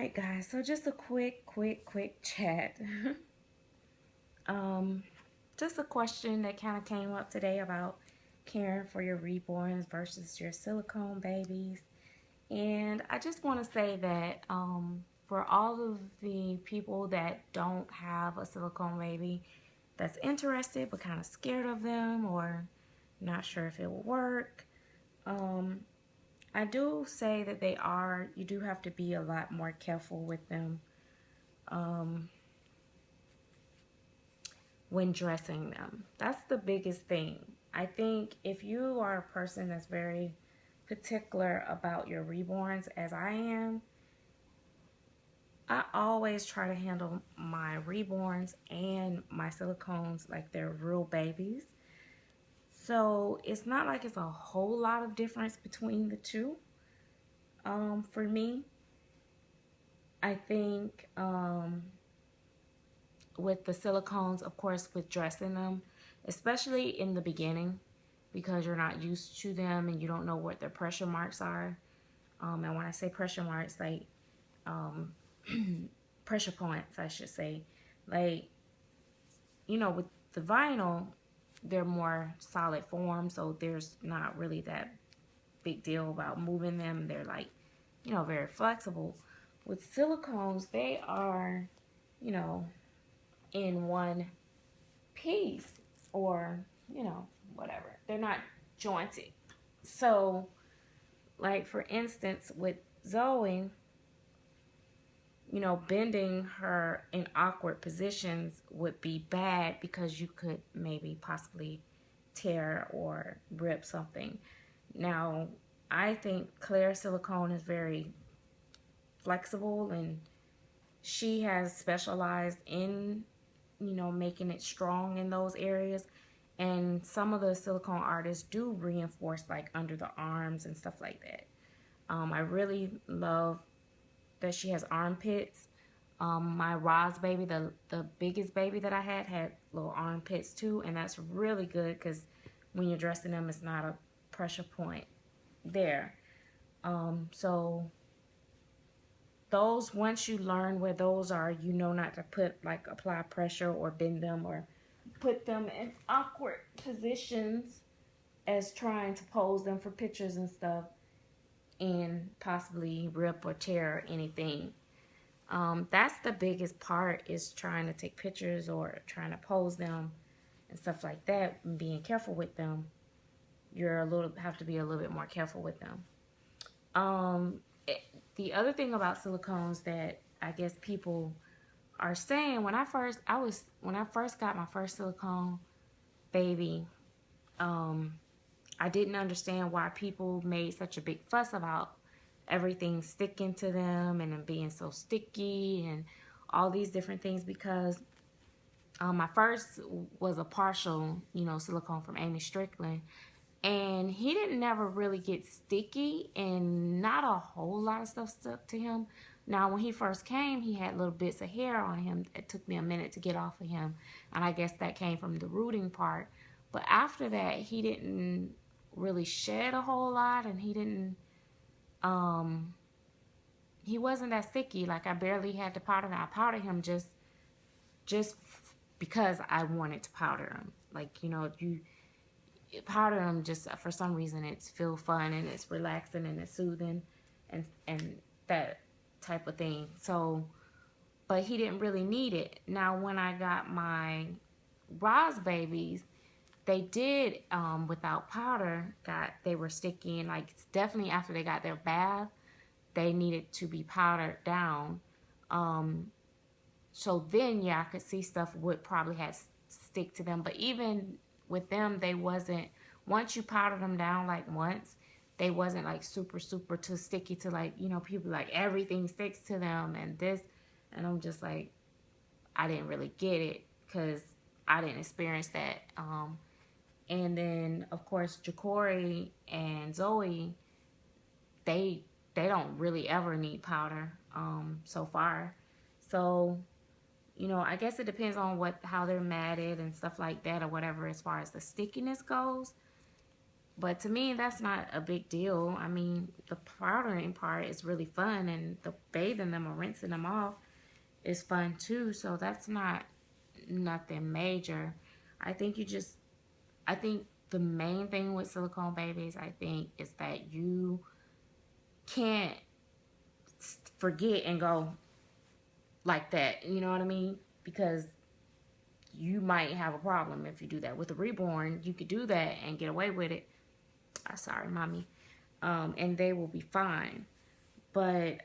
Alright guys, so just a quick chat. um, just a question that kind of came up today about caring for your reborns versus your silicone babies. And I just want to say that for all of the people that don't have a silicone baby that's interested but kind of scared of them or not sure if it will work, um, I do say that you do have to be a lot more careful with them um, when dressing them. That's the biggest thing. I think if you are a person that's very particular about your reborns, as I am, I always try to handle my reborns and my silicones like they're real babies. So it's not like it's a whole lot of difference between the two. For me, I think with the silicones, of course, with dressing them, especially in the beginning, because you're not used to them and you don't know what their pressure marks are. And when I say pressure marks, like um, pressure points, I should say, like, with the vinyl, they're more solid form, so there's not really that big deal about moving them. They're like, very flexible. With silicones, they are, you know, in one piece or, whatever. They're not jointed. So, like for instance, with Zoe, bending her in awkward positions would be bad because you could maybe possibly tear or rip something. Now, I think Claire silicone is very flexible and she has specialized in, making it strong in those areas. And some of the silicone artists do reinforce like under the arms and stuff like that. I really love that she has armpits. My Roz baby, the biggest baby that I had little armpits too, and that's really good because when you're dressing them, it's not a pressure point there. So those, once you learn where those are, not to apply pressure or bend them or put them in awkward positions as trying to pose them for pictures and stuff and possibly rip or tear anything. That's the biggest part, is trying to take pictures or trying to pose them and stuff like that, and being careful with them. Have to be a little bit more careful with them. Um, the other thing about silicones that I guess people are saying, when I first got my first silicone baby, I didn't understand why people made such a big fuss about everything sticking to them and them being so sticky and all these different things, because my first was a partial, silicone from Amy Strickland, and he didn't never really get sticky and not a whole lot of stuff stuck to him. Now, when he first came, he had little bits of hair on him. It took me a minute to get off of him, and I guess that came from the rooting part. But after that, he didn't really shed a whole lot, and he wasn't that sticky. Like, I barely had to powder him. I powdered him just because I wanted to powder him. Like, you powder them just for some reason, it's feel fun and it's relaxing and it's soothing and that type of thing. So, but he didn't really need it. Now, when I got my Roz babies, they did without powder, they were sticky, and like definitely after they got their bath, they needed to be powdered down. So then, yeah, I could see stuff would probably have stick to them. But even with them, they wasn't, once you powder them down like once, they wasn't like super too sticky to, like, people like everything sticks to them and this. And I'm just like, I didn't really get it because I didn't experience that. And then of course Ja'Cory and Zoe, they don't really ever need powder so far. So I guess it depends on how they're matted and stuff like that or whatever as far as the stickiness goes. But to me, that's not a big deal. I mean, the powdering part is really fun, and the bathing them or rinsing them off is fun too. So that's not nothing major. I think you just, I think the main thing with silicone babies, I think, is that you can't forget and go like that. You know what I mean? Because you might have a problem if you do that. With a reborn, you could do that and get away with it. Sorry, mommy. And they will be fine. But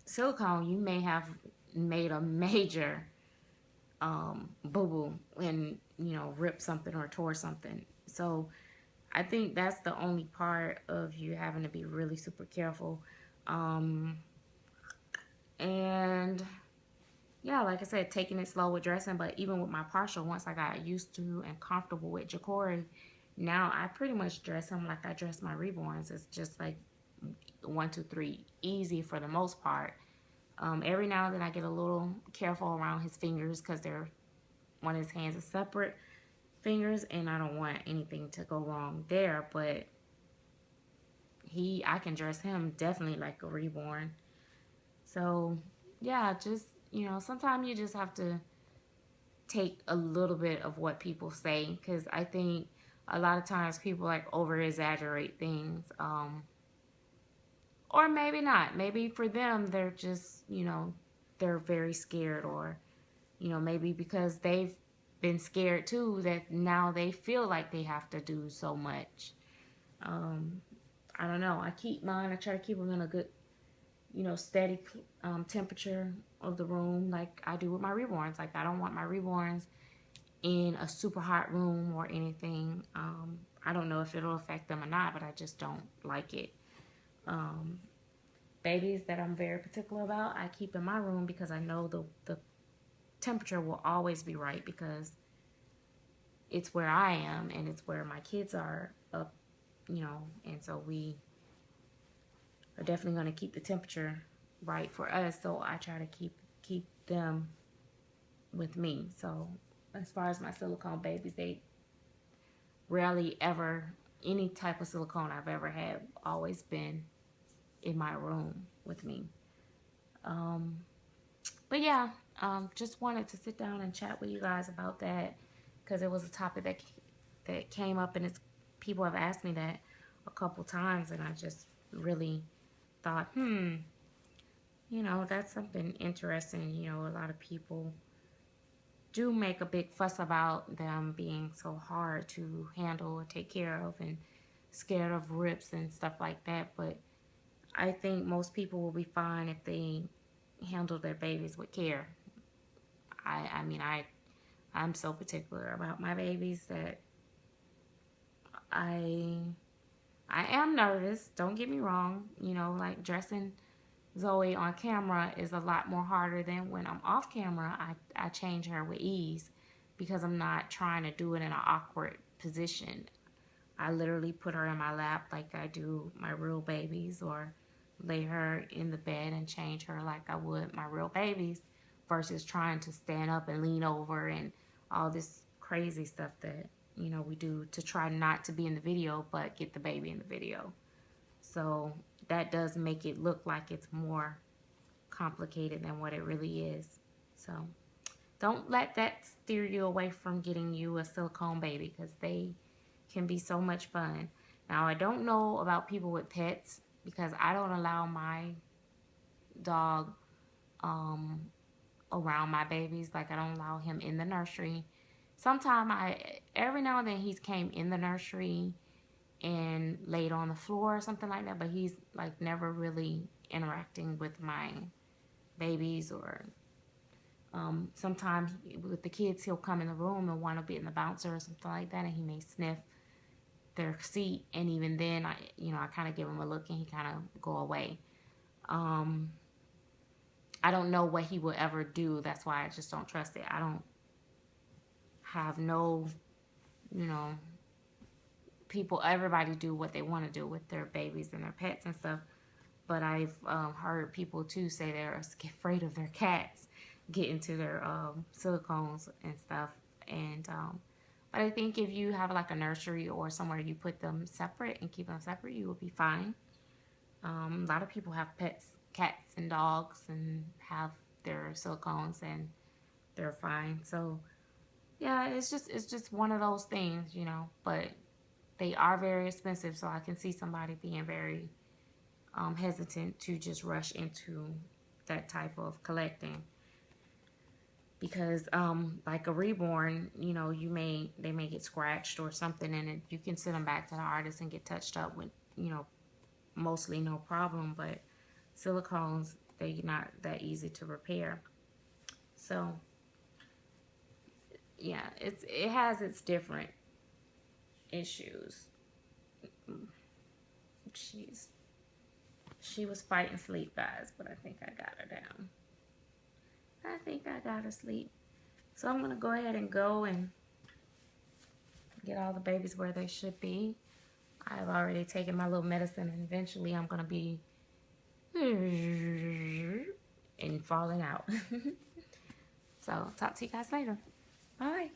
silicone, you may have made a major boo-boo and, you know, ripped something or tore something. So I think that's the only part of you having to be really super careful. And yeah, like I said, taking it slow with dressing. But even with my partial, once I got used to and comfortable with Ja'Cory, now I pretty much dress him like I dress my reborns. It's just like 1, 2, 3, easy for the most part. Every now and then I get a little careful around his fingers because they're, one of his hands is separate fingers, and I don't want anything to go wrong there. But I can dress him definitely like a reborn. So yeah, just, you know, sometimes you just have to take a little bit of what people say, because I think a lot of times people like over exaggerate things, or maybe not. Maybe for them they're just, you know, they're very scared, or, you know, maybe because they've been scared too, that now they feel like they have to do so much. I don't know. I keep mine. I try to keep them in a good, you know, steady temperature of the room, like I do with my reborns. Like I don't want my reborns in a super hot room or anything. I don't know if it'll affect them or not, but I just don't like it. Babies that I'm very particular about, I keep in my room because I know the temperature will always be right, because it's where I am and it's where my kids are up, you know, and so we are definitely going to keep the temperature right for us. So I try to keep them with me. So as far as my silicone babies, they rarely ever, any type of silicone I've ever had always been in my room with me. But yeah, just wanted to sit down and chat with you guys about that, because it was a topic that came up, and it's, people have asked me that a couple times, and I just really thought, you know, that's something interesting. You know, a lot of people do make a big fuss about them being so hard to handle or take care of, and scared of rips and stuff like that. But I think most people will be fine if they handle their babies with care. I mean, I'm so particular about my babies that I am nervous. Don't get me wrong. You know, like dressing Zoe on camera is a lot more harder than when I'm off camera. I change her with ease because I'm not trying to do it in an awkward position. I literally put her in my lap like I do my real babies, or lay her in the bed and change her like I would my real babies, versus trying to stand up and lean over and all this crazy stuff that, you know, we do to try not to be in the video but get the baby in the video. So that does make it look like it's more complicated than what it really is. So don't let that steer you away from getting you a silicone baby, because they can be so much fun. Now, I don't know about people with pets, because I don't allow my dog around my babies. Like I don't allow him in the nursery. Every now and then he's came in the nursery and laid on the floor or something like that, but he's like never really interacting with my babies. Or sometimes with the kids, he'll come in the room and want to be in the bouncer or something like that, and he may sniff their seat, and even then I kind of give him a look and he kind of go away. I don't know what he will ever do. That's why I just don't trust it. I don't have no, you know, everybody do what they want to do with their babies and their pets and stuff. But I've heard people too say they're afraid of their cats getting to their silicones and stuff. And But I think if you have like a nursery or somewhere you put them separate and keep them separate, you will be fine. A lot of people have pets, cats and dogs, and have their silicones, and they're fine. So yeah, it's just one of those things, you know. But they are very expensive, so I can see somebody being very hesitant to just rush into that type of collecting, because like a reborn, you know, they may get scratched or something, and you can send them back to the artist and get touched up with, you know, mostly no problem. But silicones, they're not that easy to repair. So yeah, it has its different issues. She was fighting sleep, guys, but I think I got her down. I think I got her sleep. So I'm gonna go ahead and go and get all the babies where they should be. I've already taken my little medicine, and eventually I'm gonna be and falling out. So talk to you guys later. Bye.